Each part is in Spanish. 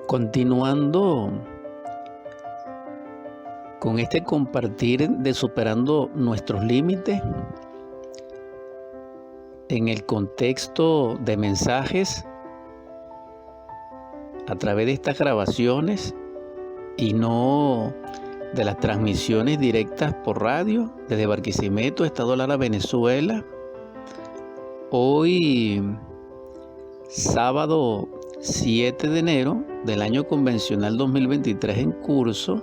Continuando con este compartir de superando nuestros límites en el contexto de mensajes a través de estas grabaciones y no de las transmisiones directas por radio desde Barquisimeto, Estado Lara, Venezuela. Hoy, sábado 7 de enero del año convencional 2023 en curso,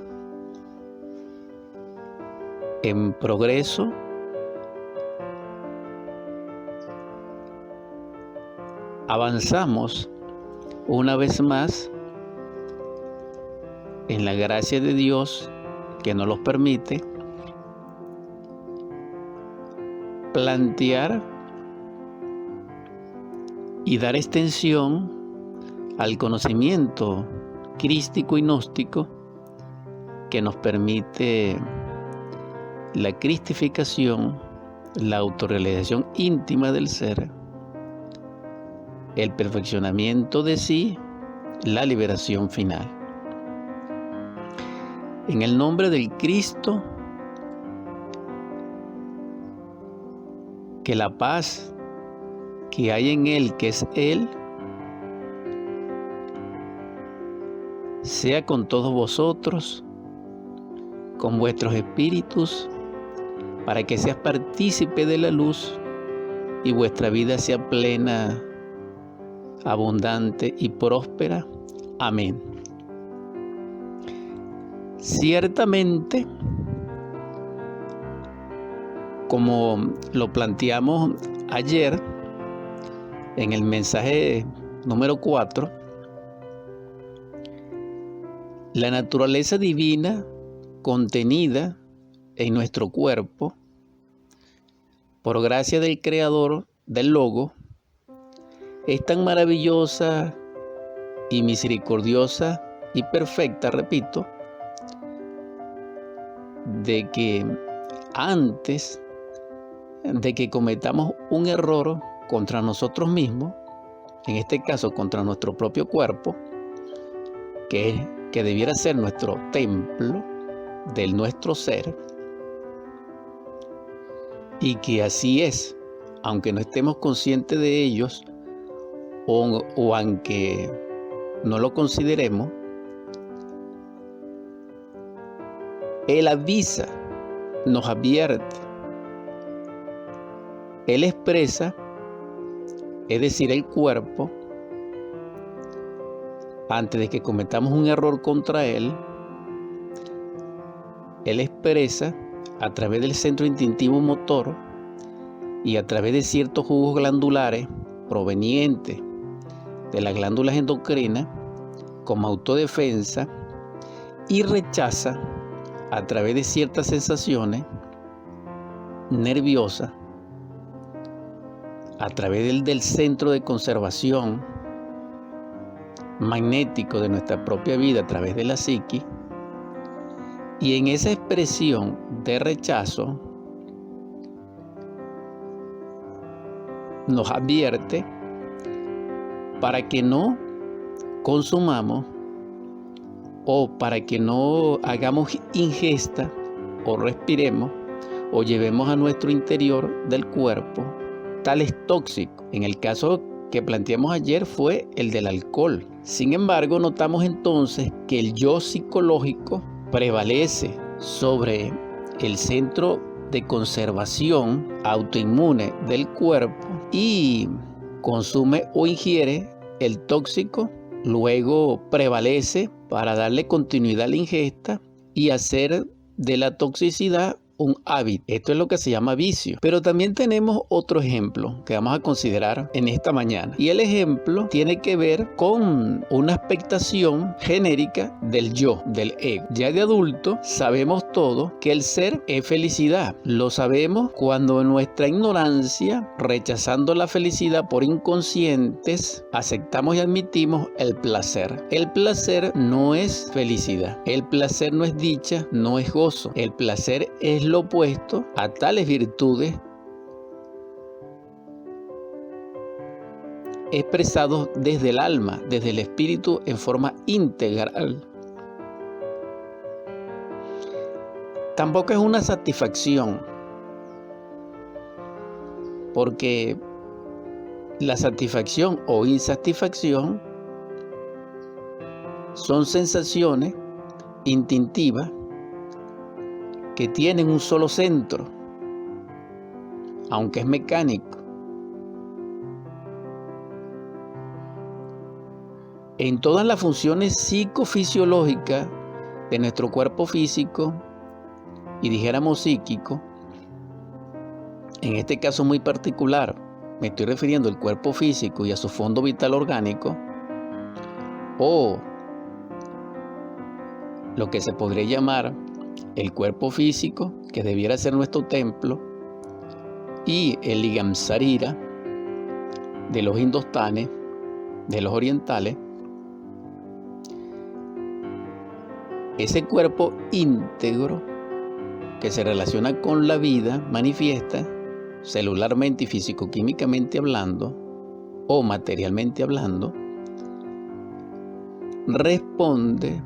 en progreso, avanzamos una vez más en la gracia de Dios que nos los permite plantear y dar extensión al conocimiento crístico y gnóstico que nos permite la cristificación, la autorrealización íntima del ser, el perfeccionamiento de sí, la liberación final. En el nombre del Cristo, que la paz que hay en Él, que es Él, sea con todos vosotros, con vuestros espíritus, para que seas partícipe de la luz y vuestra vida sea plena, abundante y próspera. Amén. Ciertamente, como lo planteamos ayer en el mensaje número 4, la naturaleza divina contenida en nuestro cuerpo, por gracia del Creador, del Logo, es tan maravillosa y misericordiosa y perfecta, repito, de que antes de que cometamos un error contra nosotros mismos, en este caso contra nuestro propio cuerpo, que debiera ser nuestro templo del nuestro ser, y que así es, aunque no estemos conscientes de ellos o aunque no lo consideremos, Él avisa, nos advierte, Él expresa, es decir, el cuerpo, antes de que cometamos un error contra Él, Él expresa a través del centro instintivo motor y a través de ciertos jugos glandulares provenientes de las glándulas endocrinas como autodefensa, y rechaza a través de ciertas sensaciones nerviosas, a través del centro de conservación magnético de nuestra propia vida, a través de la psique, y en esa expresión de rechazo nos advierte para que no consumamos o para que no hagamos ingesta o respiremos o llevemos a nuestro interior del cuerpo tales tóxicos. En el caso que planteamos ayer fue el del alcohol. Sin embargo, notamos entonces que el yo psicológico prevalece sobre el centro de conservación autoinmune del cuerpo y consume o ingiere el tóxico, luego prevalece para darle continuidad a la ingesta y hacer de la toxicidad un hábito. Esto es lo que se llama vicio. Pero también tenemos otro ejemplo que vamos a considerar en esta mañana. Y el ejemplo tiene que ver con una expectación genérica del yo, del ego. Ya de adulto sabemos todos que el ser es felicidad. Lo sabemos cuando en nuestra ignorancia, rechazando la felicidad por inconscientes, aceptamos y admitimos el placer. El placer no es felicidad. El placer no es dicha, no es gozo. El placer es lo opuesto a tales virtudes expresados desde el alma, desde el espíritu en forma integral. Tampoco es una satisfacción, porque la satisfacción o insatisfacción son sensaciones instintivas que tienen un solo centro, aunque es mecánico. En todas las funciones psicofisiológicas de nuestro cuerpo físico y dijéramos psíquico, en este caso muy particular, me estoy refiriendo al cuerpo físico y a su fondo vital orgánico, o lo que se podría llamar el cuerpo físico, que debiera ser nuestro templo, y el Ligam Sarira de los hindustanes, de los orientales. Ese cuerpo íntegro que se relaciona con la vida manifiesta, celularmente y físico-químicamente hablando, o materialmente hablando, responde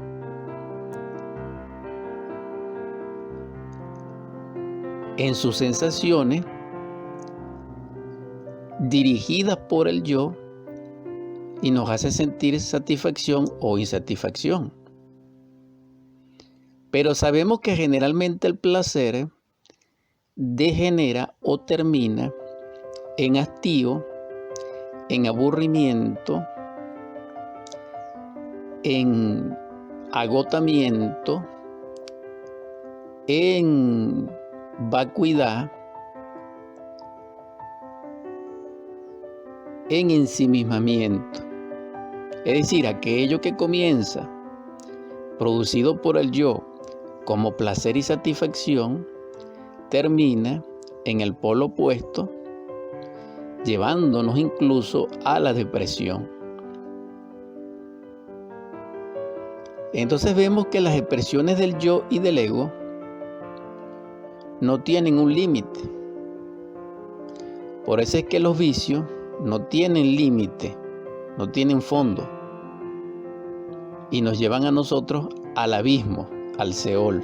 en sus sensaciones dirigidas por el yo y nos hace sentir satisfacción o insatisfacción. Pero sabemos que generalmente el placer degenera o termina en hastío, en aburrimiento, en agotamiento, en vacuidad, en ensimismamiento. Es decir, aquello que comienza producido por el yo como placer y satisfacción, termina en el polo opuesto, llevándonos incluso a la depresión. Entonces vemos que las expresiones del yo y del ego no tienen un límite. Por eso es que los vicios no tienen límite, no tienen fondo, y nos llevan a nosotros al abismo, al Seol,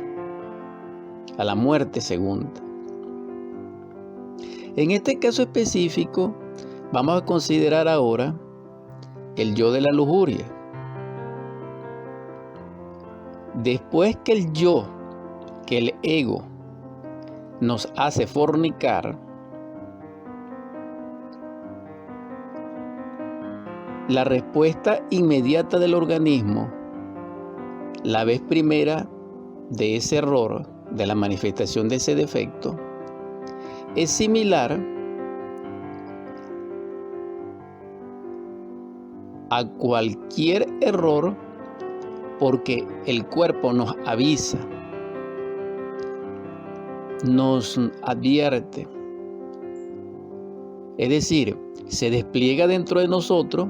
a la muerte segunda. En este caso específico, vamos a considerar ahora el yo de la lujuria. Después que el yo, que el ego, nos hace fornicar, la respuesta inmediata del organismo, la vez primera de ese error, de la manifestación de ese defecto, es similar a cualquier error, porque el cuerpo nos avisa, nos advierte. Es decir, se despliega dentro de nosotros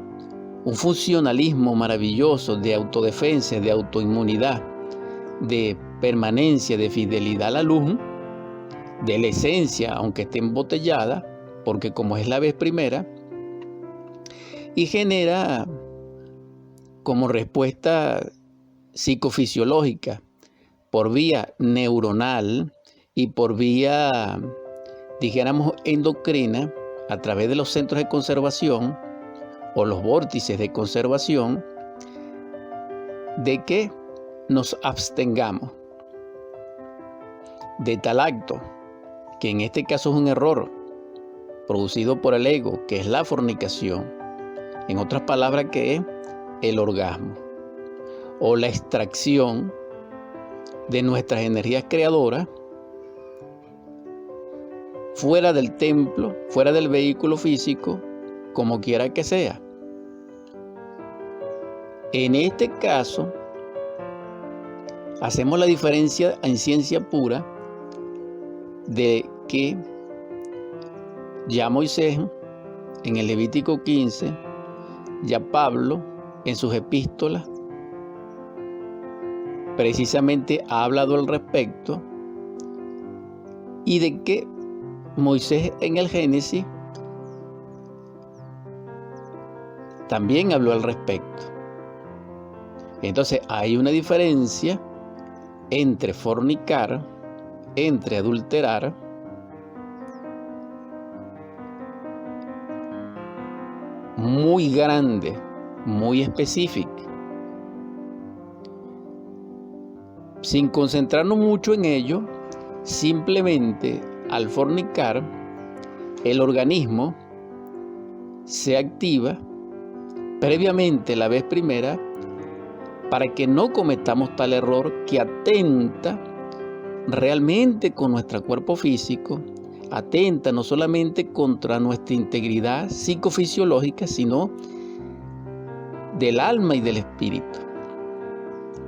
un funcionalismo maravilloso de autodefensa, de autoinmunidad, de permanencia, de fidelidad a la luz, de la esencia, aunque esté embotellada, porque como es la vez primera, y genera como respuesta psicofisiológica por vía neuronal y por vía, dijéramos, endocrina, a través de los centros de conservación o los vórtices de conservación, de que nos abstengamos de tal acto, que en este caso es un error producido por el ego, que es la fornicación, en otras palabras, que es el orgasmo o la extracción de nuestras energías creadoras fuera del templo, fuera del vehículo físico, como quiera que sea. En este caso, hacemos la diferencia en ciencia pura de que ya Moisés en el Levítico 15, ya Pablo en sus epístolas precisamente ha hablado al respecto, y de que Moisés en el Génesis también habló al respecto. Entonces hay una diferencia entre fornicar, entre adulterar, muy grande, muy específica. Sin concentrarnos mucho en ello, simplemente al fornicar, el organismo se activa previamente la vez primera para que no cometamos tal error que atenta realmente con nuestro cuerpo físico, atenta no solamente contra nuestra integridad psicofisiológica, sino del alma y del espíritu.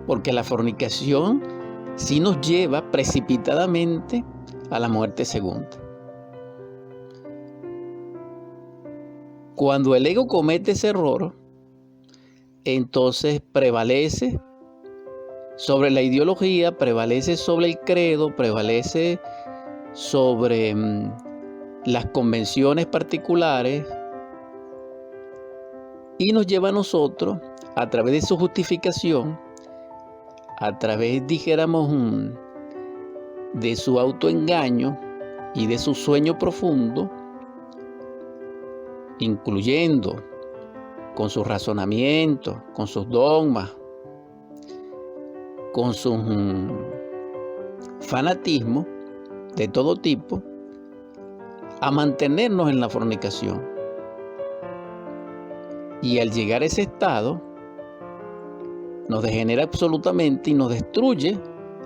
Porque la fornicación sí nos lleva precipitadamente a la muerte segunda. Cuando el ego comete ese error, entonces prevalece sobre la ideología, prevalece sobre el credo, prevalece sobre las convenciones particulares y nos lleva a nosotros, a través de su justificación, a través, dijéramos, de su autoengaño y de su sueño profundo, incluyendo con sus razonamientos, con sus dogmas, con sus fanatismos de todo tipo, a mantenernos en la fornicación. Y al llegar a ese estado, nos degenera absolutamente y nos destruye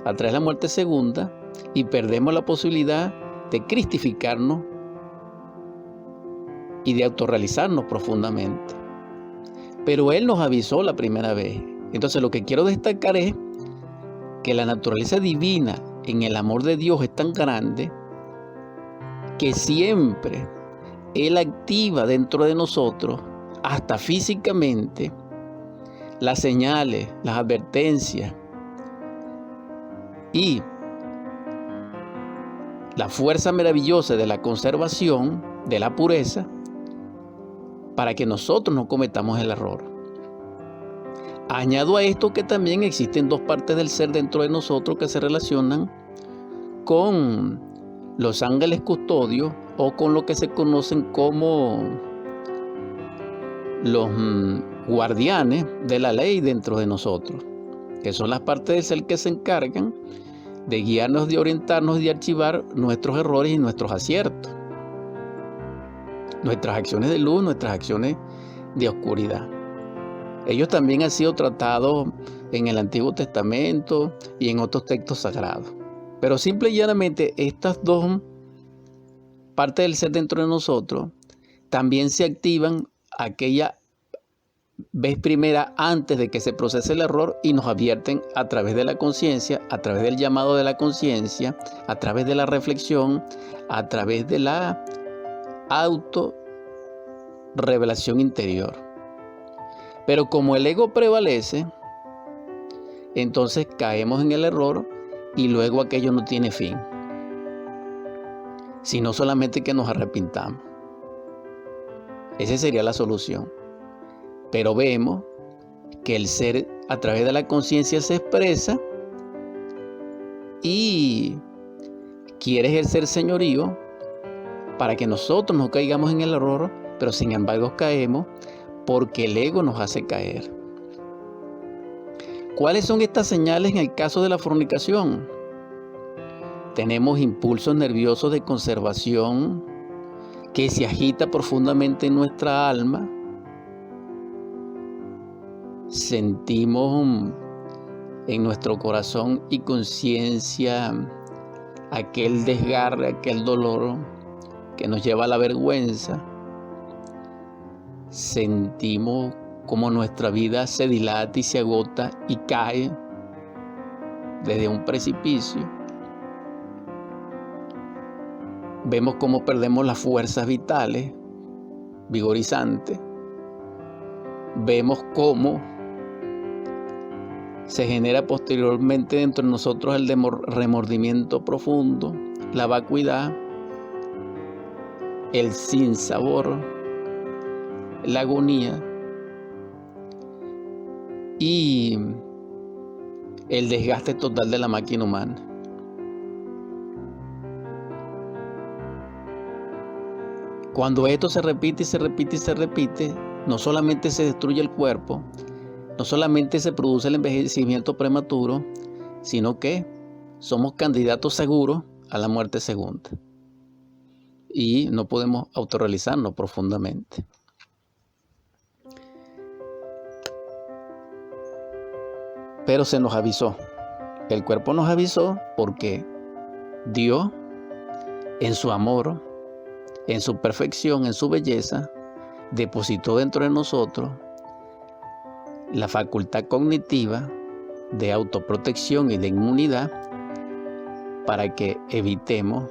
a través de la muerte segunda y perdemos la posibilidad de cristificarnos y de autorrealizarnos profundamente. Pero Él nos avisó la primera vez. Entonces lo que quiero destacar es que la naturaleza divina en el amor de Dios es tan grande que siempre Él activa dentro de nosotros, hasta físicamente, las señales, las advertencias y la fuerza maravillosa de la conservación, de la pureza, para que nosotros no cometamos el error. Añado a esto que también existen dos partes del ser dentro de nosotros que se relacionan con los ángeles custodios o con lo que se conocen como los guardianes de la ley dentro de nosotros, que son las partes del ser que se encargan de guiarnos, de orientarnos y de archivar nuestros errores y nuestros aciertos, nuestras acciones de luz, nuestras acciones de oscuridad. Ellos también han sido tratados en el Antiguo Testamento y en otros textos sagrados. Pero simple y llanamente estas dos partes del ser dentro de nosotros también se activan aquella vez primera antes de que se procese el error y nos advierten a través de la conciencia, a través del llamado de la conciencia, a través de la reflexión, a través de la autorrevelación interior. Pero como el ego prevalece, entonces caemos en el error y luego aquello no tiene fin, sino solamente que nos arrepintamos. Esa sería la solución. Pero vemos que el ser a través de la conciencia se expresa y quiere ejercer señorío para que nosotros no caigamos en el error, pero sin embargo caemos porque el ego nos hace caer. ¿Cuáles son estas señales en el caso de la fornicación? Tenemos impulsos nerviosos de conservación que se agita profundamente en nuestra alma. Sentimos en nuestro corazón y conciencia aquel desgarre, aquel dolor que nos lleva a la vergüenza. Sentimos como nuestra vida se dilata y se agota y cae desde un precipicio. Vemos cómo perdemos las fuerzas vitales, vigorizantes. Vemos cómo se genera posteriormente dentro de nosotros el remordimiento profundo, la vacuidad, el sinsabor, la agonía, y el desgaste total de la máquina humana. Cuando esto se repite y se repite y se repite, no solamente se destruye el cuerpo, no solamente se produce el envejecimiento prematuro, sino que somos candidatos seguros a la muerte segunda. Y no podemos autorrealizarnos profundamente. Pero se nos avisó. El cuerpo nos avisó porque Dios, en su amor, en su perfección, en su belleza, depositó dentro de nosotros la facultad cognitiva de autoprotección y de inmunidad para que evitemos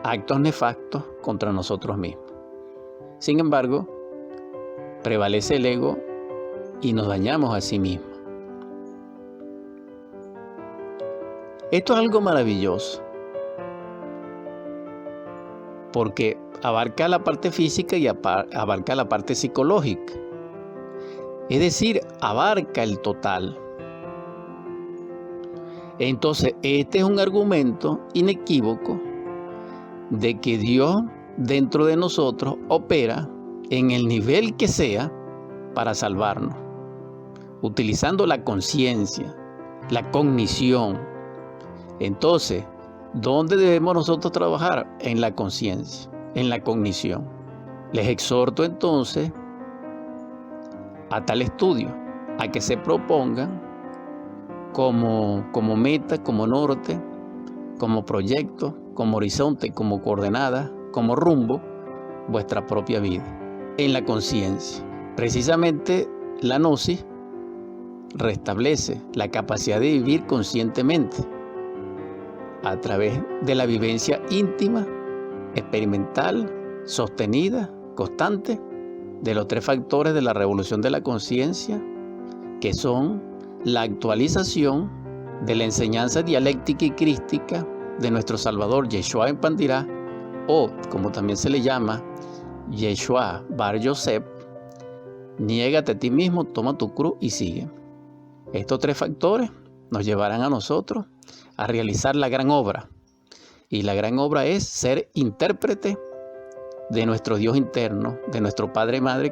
actos nefastos contra nosotros mismos. Sin embargo, prevalece el ego y nos dañamos a sí mismos. Esto es algo maravilloso, porque abarca la parte física y abarca la parte psicológica. Es decir, abarca el total. Entonces, este es un argumento inequívoco de que Dios dentro de nosotros opera en el nivel que sea para salvarnos, utilizando la conciencia, la cognición. Entonces, ¿dónde debemos nosotros trabajar? En la conciencia, en la cognición. Les exhorto entonces a tal estudio, a que se propongan como meta, como norte, como proyecto, como horizonte, como coordenada, como rumbo, vuestra propia vida, en la conciencia. Precisamente la gnosis restablece la capacidad de vivir conscientemente a través de la vivencia íntima, experimental, sostenida, constante, de los tres factores de la revolución de la conciencia, que son la actualización de la enseñanza dialéctica y crística de nuestro Salvador Yeshua en Pandirá, o como también se le llama, Yeshua Bar Yosef, niégate a ti mismo, toma tu cruz y sigue. Estos tres factores nos llevarán a nosotros a realizar la gran obra. Y la gran obra es ser intérprete de nuestro Dios interno, de nuestro Padre y Madre